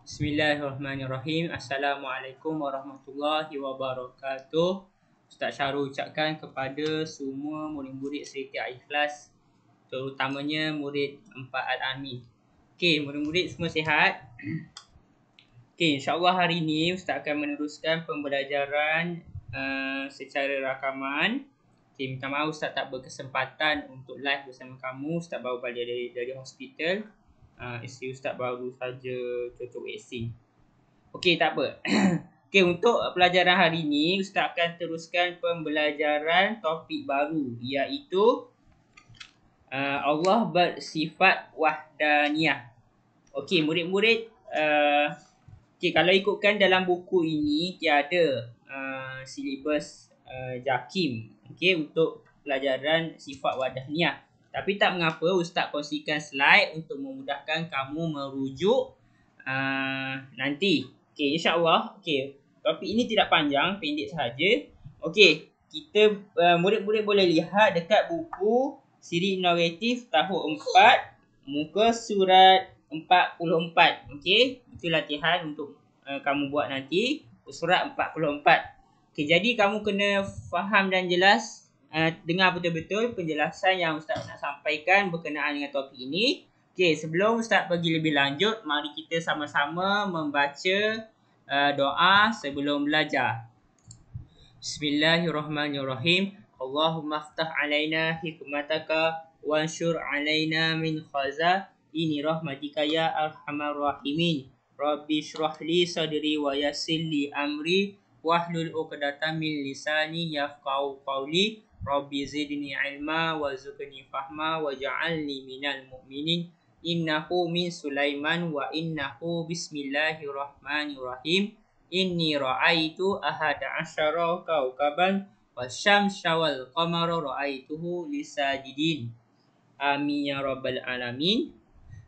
Bismillahirrahmanirrahim. Assalamualaikum warahmatullahi wabarakatuh. Ustaz Syarul ucapkan kepada semua murid-murid Seriti Al-Ikhlas, terutamanya murid 4 Al-Amin. Okey, murid-murid semua sihat? Okey, insya-Allah hari ini Ustaz akan meneruskan pembelajaran secara rakaman. Okey, minta maaf Ustaz tak berkesempatan untuk live bersama kamu. Ustaz baru balik dari hospital. Isteri Ustaz baru saja cocok vaksin. Okey, tak apa. Okey, untuk pelajaran hari ini Ustaz akan teruskan pembelajaran topik baru, iaitu Allah bersifat wahdaniyah. Okey, murid-murid, okey, kalau ikutkan dalam buku ini tiada silibus JAKIM, okey, untuk pelajaran sifat wahdaniyah. Tapi tak mengapa, Ustaz kongsikan slide untuk memudahkan kamu merujuk nanti. Okey, insya-Allah. Okey, topik ini tidak panjang, pendek sahaja. Okey, kita murid-murid boleh lihat dekat buku siri naratif tahun 4, muka surat 44. Okey, itu latihan untuk kamu buat nanti, surat 44. Okey, jadi kamu kena faham dan jelas, dengar betul-betul penjelasan yang Ustaz nak sampaikan berkenaan dengan topik ini. Okey, sebelum Ustaz pergi lebih lanjut, mari kita sama-sama membaca doa sebelum belajar. Bismillahirrahmanirrahim. Allahumma aftah alaina hikmataka wansyur alaina min khazaini rahmatika ya arhamar rahimin. Rabbi shrah li sadri wa yassir li amri wahlul 'uqdatam min lisani yafqahu qawli. Rabbi zidni ilma warzuqni fahma waj'alni minal mu'minin. Innahu min Sulaiman wa innahu bismillahirrahmanirrahim. Inni ra'aitu ahada asyara kawkaban wasyamsa wal qamara ra'aituhu lisajidin. Amin ya rabbal alamin.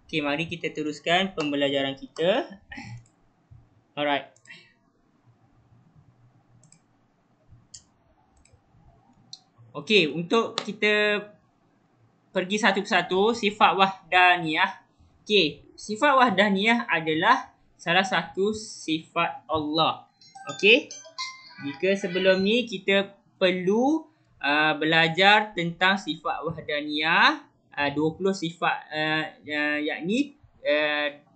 Okey, mari kita teruskan pembelajaran kita. Alright. Okey, untuk kita pergi satu persatu, sifat wahdaniyah. Okey, sifat wahdaniyah adalah salah satu sifat Allah. Okey, jika sebelum ni kita perlu belajar tentang sifat wahdaniyah, 20 sifat, yakni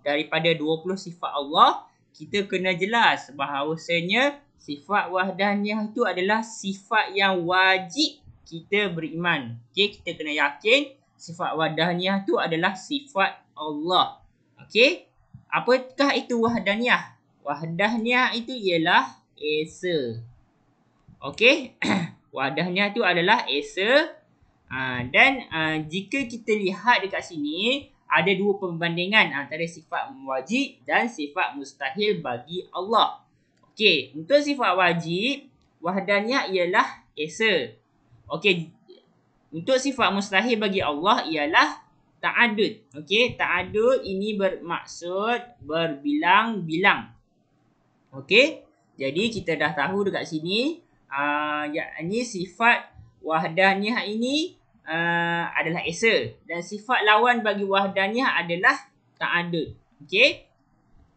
daripada 20 sifat Allah, kita kena jelas bahawasanya sifat wahdaniyah itu adalah sifat yang wajib kita beriman. Okey, kita kena yakin sifat wahdaniyah itu adalah sifat Allah. Okey, apakah itu wahdaniyah? Wahdaniyah itu ialah esa. Okey, wahdaniyah itu adalah esa. Dan jika kita lihat dekat sini, ada dua perbandingan antara sifat wajib dan sifat mustahil bagi Allah. Okey, untuk sifat wajib, wahdaniyah ialah esa. Okey, untuk sifat mustahil bagi Allah ialah ta'adud. Okey, ta'adud ini bermaksud berbilang-bilang. Okey, jadi kita dah tahu dekat sini, yakni sifat wahdaniyah ini adalah esa, dan sifat lawan bagi wahdaniyah adalah ta'adud. Okey,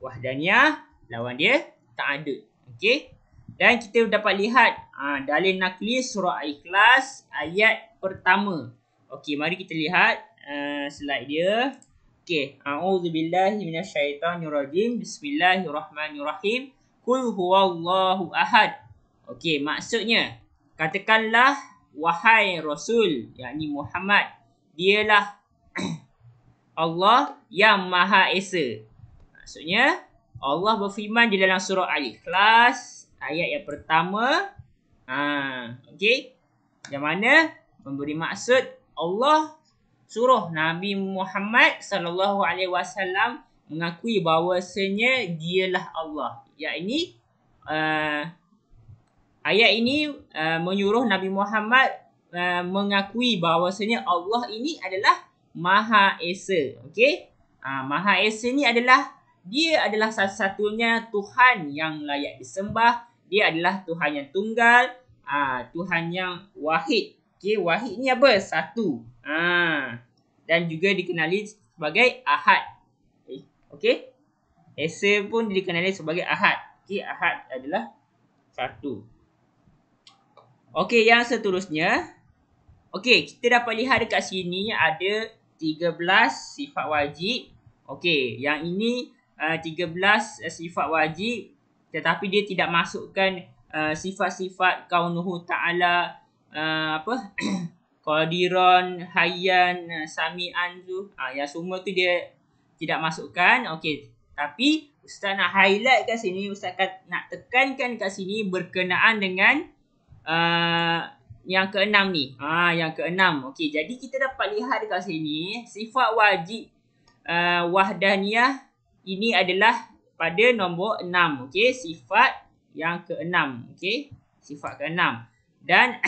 wahdaniyah lawan dia ta'adud. Okey, dan kita dapat lihat dalil nakli surah Al-Ikhlas ayat pertama. Okey, mari kita lihat slide dia. Okey, a'udzubillahi minasyaitonirrajim. Bismillahirrahmanirrahim. Qul huwallahu ahad. Okey, maksudnya, katakanlah wahai Rasul, yakni Muhammad, dialah Allah yang Maha Esa. Maksudnya, Allah berfirman di dalam surah Al-Ikhlas ayat yang pertama. Okey, yang mana memberi maksud Allah suruh Nabi Muhammad sallallahu alaihi wasallam mengakui bahawasanya dialah Allah. Yakni ayat ini menyuruh Nabi Muhammad mengakui bahawasanya Allah ini adalah Maha Esa. Okey, Maha Esa ni adalah, dia adalah satu-satunya Tuhan yang layak disembah. Dia adalah Tuhan yang tunggal, Tuhan yang wahid. Okey, wahid ni apa? Satu. Dan juga dikenali sebagai ahad. Okey. Esa pun dikenali sebagai Ahad. Okey, Ahad adalah satu. Okey, yang seterusnya. Okey, kita dapat lihat dekat sini ada 13 sifat wajib. Okey, yang ini 13 sifat wajib, tetapi dia tidak masukkan sifat-sifat kaunuhu ta'ala apa qadiran, hayyan, sami'an tu. Yang semua tu dia tidak masukkan. Okey, tapi Ustaz nak highlight kat sini, Ustaz nak tekankan kat sini berkenaan dengan yang keenam ni. Yang keenam. Okey, jadi kita dapat lihat dekat sini sifat wajib wahdaniyah ini adalah pada nombor 6. Okey, sifat yang keenam. Okey, sifat keenam. Dan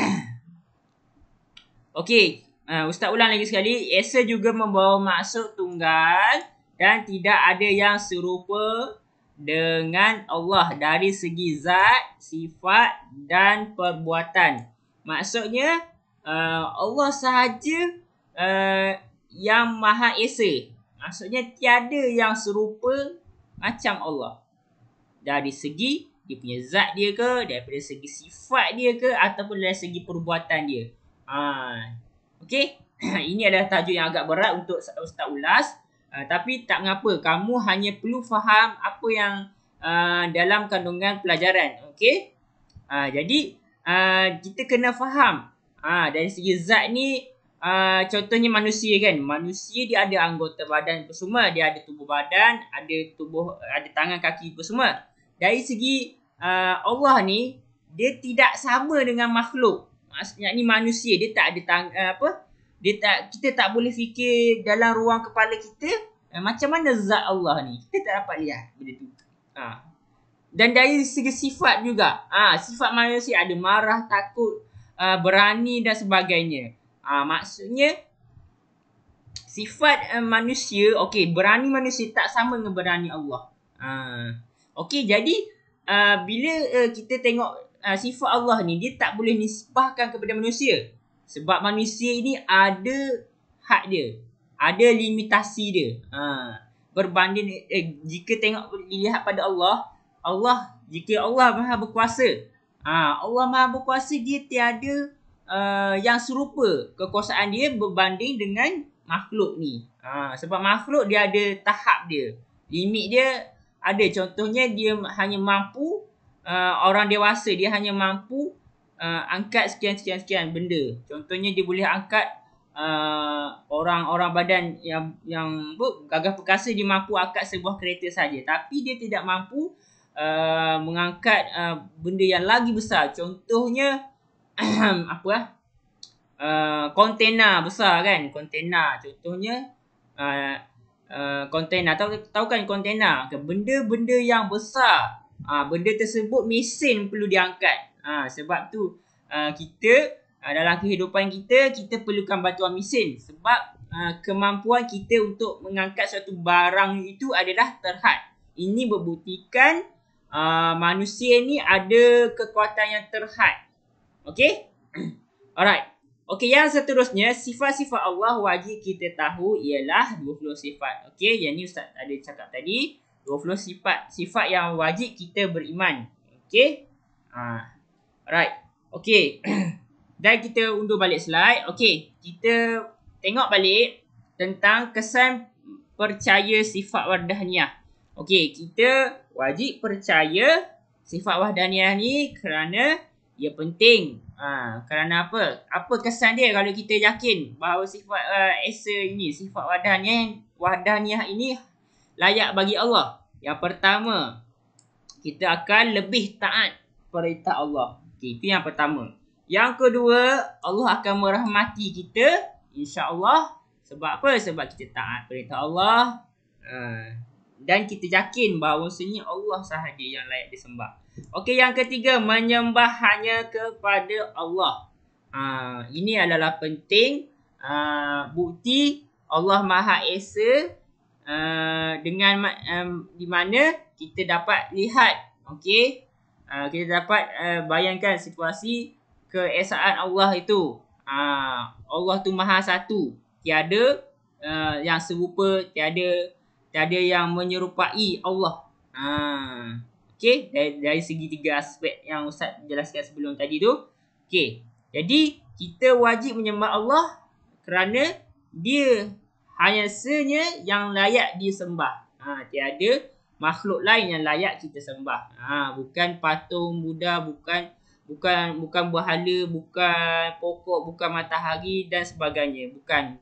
okey, Ustaz ulang lagi sekali. Esa juga membawa maksud tunggal dan tidak ada yang serupa dengan Allah dari segi zat, sifat dan perbuatan. Maksudnya Allah sahaja yang Maha Esa. Maksudnya tiada yang serupa macam Allah. Dari segi dia punya zat dia ke, daripada segi sifat dia ke, ataupun dari segi perbuatan dia. Okey. Ini adalah tajuk yang agak berat untuk Ustaz ulas. Tapi tak mengapa. Kamu hanya perlu faham apa yang dalam kandungan pelajaran. Okey. Jadi kita kena faham. Dari segi zat ni, contohnya manusia kan. Manusia dia ada anggota badan apa semua. Dia ada tubuh badan, ada tangan kaki apa semua. Dari segi Allah ni, dia tidak sama dengan makhluk. Maksudnya ni manusia, dia tak ada kita tak boleh fikir dalam ruang kepala kita macam mana zat Allah ni. Kita tak dapat lihat benda tu. Dan dari segi sifat juga, sifat manusia ada marah, takut, berani dan sebagainya. Maksudnya sifat manusia, okey, berani manusia tak sama dengan berani Allah. Okey, jadi bila kita tengok sifat Allah ni, dia tak boleh nisbahkan kepada manusia. Sebab manusia ini ada had dia, ada limitasi dia. Berbanding jika dilihat pada Allah, jika Allah Maha Berkuasa, Allah Maha Berkuasa, dia tiada yang serupa kekuasaan dia berbanding dengan makhluk ni. Sebab makhluk dia ada tahap dia, limit dia ada. Contohnya dia hanya mampu, orang dewasa dia hanya mampu angkat sekian benda. Contohnya dia boleh angkat orang badan yang gagah perkasa, dia mampu angkat sebuah kereta saja, tapi dia tidak mampu mengangkat benda yang lagi besar. Contohnya kontena besar kan, kontena contohnya kontena, tahu kan kontena, benda-benda yang besar. Benda tersebut mesin perlu diangkat. Sebab tu kita dalam kehidupan kita perlukan bantuan mesin. Sebab kemampuan kita untuk mengangkat suatu barang itu adalah terhad. Ini membuktikan manusia ni ada kekuatan yang terhad. Okey? Alright. Okey, yang seterusnya, sifat-sifat Allah wajib kita tahu ialah 20 sifat. Okey, yang ni Ustaz ada cakap tadi, 20 sifat yang wajib kita beriman. Okey? Alright. Okey. Dan kita undur balik slide. Okey, kita tengok balik tentang kesan percaya sifat wahdaniyah. Okey, kita wajib percaya sifat wahdaniyah ni kerana ia penting. Kerana apa? Apa kesan dia kalau kita yakin bahawa sifat Esa ini, sifat wahdaniyah ini layak bagi Allah? Yang pertama, kita akan lebih taat perintah Allah. Okay, itu yang pertama. Yang kedua, Allah akan merahmati kita, insya-Allah. Sebab apa? Sebab kita taat perintah Allah. Dan kita yakin bahawasanya Allah sahaja yang layak disembah. Okey, yang ketiga, menyembah hanya kepada Allah. Ini adalah penting. Bukti Allah Maha Esa, dengan di mana kita dapat lihat. Okey, kita dapat bayangkan situasi keesaan Allah itu. Allah tu Maha Satu, tiada yang serupa, tiada tiada yang menyerupai Allah. Okey, dari segi 3 aspek yang Ustaz jelaskan sebelum tadi tu. Okey, jadi kita wajib menyembah Allah kerana dia hanya senya yang layak disembah. Tiada makhluk lain yang layak kita sembah. Bukan patung Buddha, bukan berhala, bukan pokok, bukan matahari dan sebagainya. Bukan.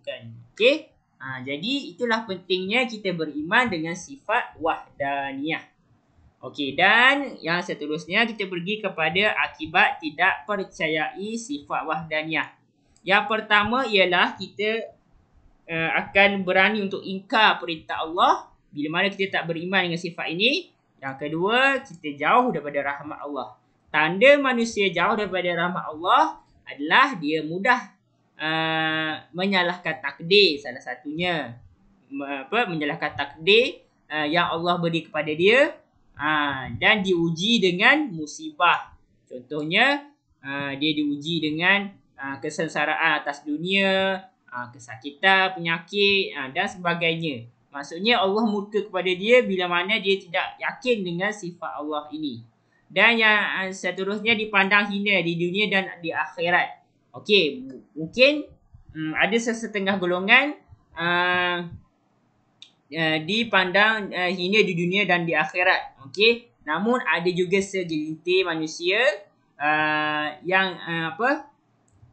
Okey. Jadi itulah pentingnya kita beriman dengan sifat wahdaniyah. Okey, dan yang seterusnya kita pergi kepada akibat tidak percayai sifat wahdaniyah. Yang pertama ialah kita akan berani untuk ingkar perintah Allah bila mana kita tak beriman dengan sifat ini. Yang kedua, kita jauh daripada rahmat Allah. Tanda manusia jauh daripada rahmat Allah adalah dia mudah menyalahkan takdir. Salah satunya menyalahkan takdir yang Allah beri kepada dia, dan diuji dengan musibah. Contohnya dia diuji dengan kesengsaraan atas dunia, kesakitan, penyakit dan sebagainya. Maksudnya Allah murka kepada dia bila mana dia tidak yakin dengan sifat Allah ini. Dan yang seterusnya dipandang hina di dunia dan di akhirat. Okey, mungkin ada sesetengah golongan dipandang hina di dunia dan di akhirat. Okey, namun ada juga segelintir manusia yang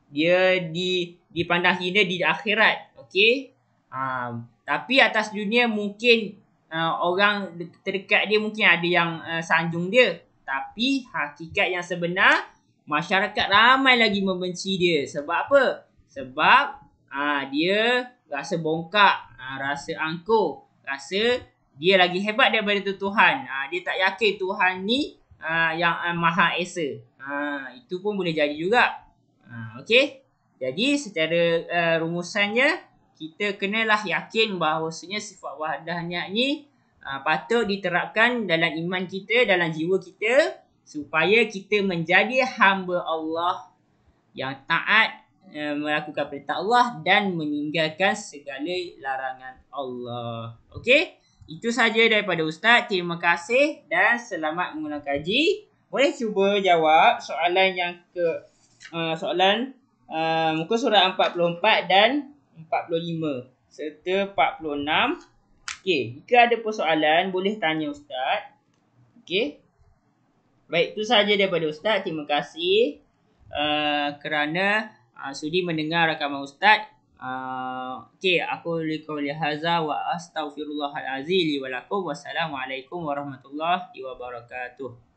dia dipandang hina di akhirat. Okey, tapi atas dunia mungkin orang terdekat dia mungkin ada yang sanjung dia, tapi hakikat yang sebenar masyarakat ramai lagi membenci dia. Sebab apa? Sebab dia rasa bongkak, rasa angkuh, rasa dia lagi hebat daripada Tuhan. Dia tak yakin Tuhan ni yang Maha Esa. Itu pun boleh jadi juga. Okey. Jadi secara rumusannya, kita kenalah yakin bahawasanya sifat wahdaniyah ni patut diterapkan dalam iman kita, dalam jiwa kita, supaya kita menjadi hamba Allah yang taat melakukan perintah Allah dan meninggalkan segala larangan Allah. Okey, itu saja daripada Ustaz. Terima kasih dan selamat mengulang kaji. Boleh cuba jawab soalan yang soalan muka surat 44 dan 45 serta 46. Okey, jika ada persoalan boleh tanya Ustaz. Okey. Baik, itu sahaja daripada Ustaz. Terima kasih kerana sudi mendengar rakaman Ustaz. Okey, aku liqauli hadza wa astaghfirullahal azim li wa lakum. Wassalamualaikum warahmatullahi wabarakatuh.